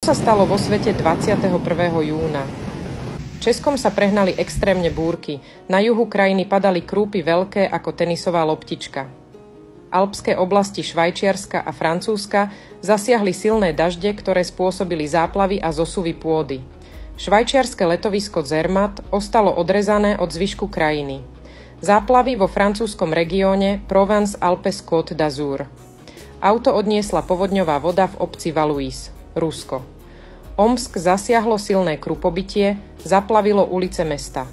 Čo sa stalo vo svete 21. júna? Českom sa prehnali extrémne búrky. Na juhu krajiny padali krúpy veľké ako tenisová loptička. Alpské oblasti Švajčiarska a Francúzska zasiahli silné dažde, ktoré spôsobili záplavy a zosuvy pôdy. Švajčiarske letovisko Zermatt ostalo odrezané od zvyšku krajiny. Záplavy vo francúzskom regióne Provence-Alpes-Côte d'Azur. Auto odniesla povodňová voda v obci Valuis, Rusko. Omsk zasiahlo silné krupobytie, zaplavilo ulice mesta.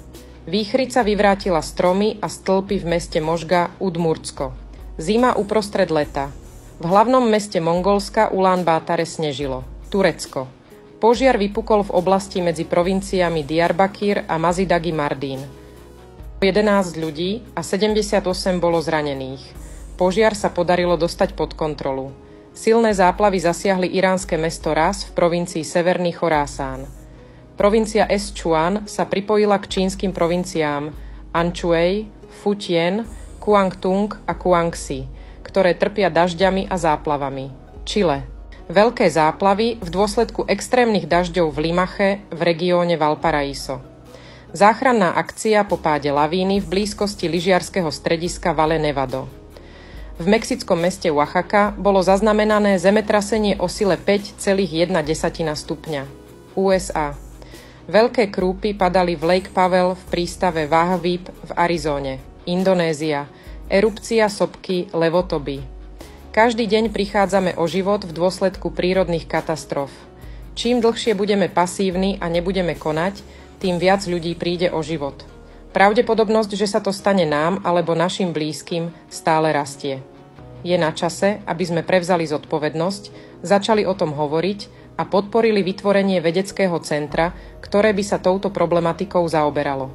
Výchrica vyvrátila stromy a stĺpy v meste Možga, Udmurtsko. Zima uprostred leta. V hlavnom meste Mongolska Ulán-Bátare snežilo. Turecko. Požiar vypukol v oblasti medzi provinciami Diyarbakír a Mazidagi Mardin. 11 ľudí a 78 bolo zranených. Požiar sa podarilo dostať pod kontrolu. Silné záplavy zasiahli iránske mesto Ras v provincii Severný Chorásán. Provincia Sichuan sa pripojila k čínskym provinciám Anhui, Fujian, Guangdong a Guangxi, ktoré trpia dažďami a záplavami. Čile. Veľké záplavy v dôsledku extrémnych dažďov v Limache v regióne Valparaíso. Záchranná akcia po páde lavíny v blízkosti lyžiarskeho strediska Valle Nevado. V mexickom meste Oaxaca bolo zaznamenané zemetrasenie o sile 5,1 stupňa. USA. Veľké krúpy padali v Lake Powell v prístave Vahveep v Arizóne. Indonézia. Erupcia sopky Levotoby. Každý deň prichádzame o život v dôsledku prírodných katastrof. Čím dlhšie budeme pasívni a nebudeme konať, tým viac ľudí príde o život. Pravdepodobnosť, že sa to stane nám alebo našim blízkym, stále rastie. Je na čase, aby sme prevzali zodpovednosť, začali o tom hovoriť a podporili vytvorenie vedeckého centra, ktoré by sa touto problematikou zaoberalo.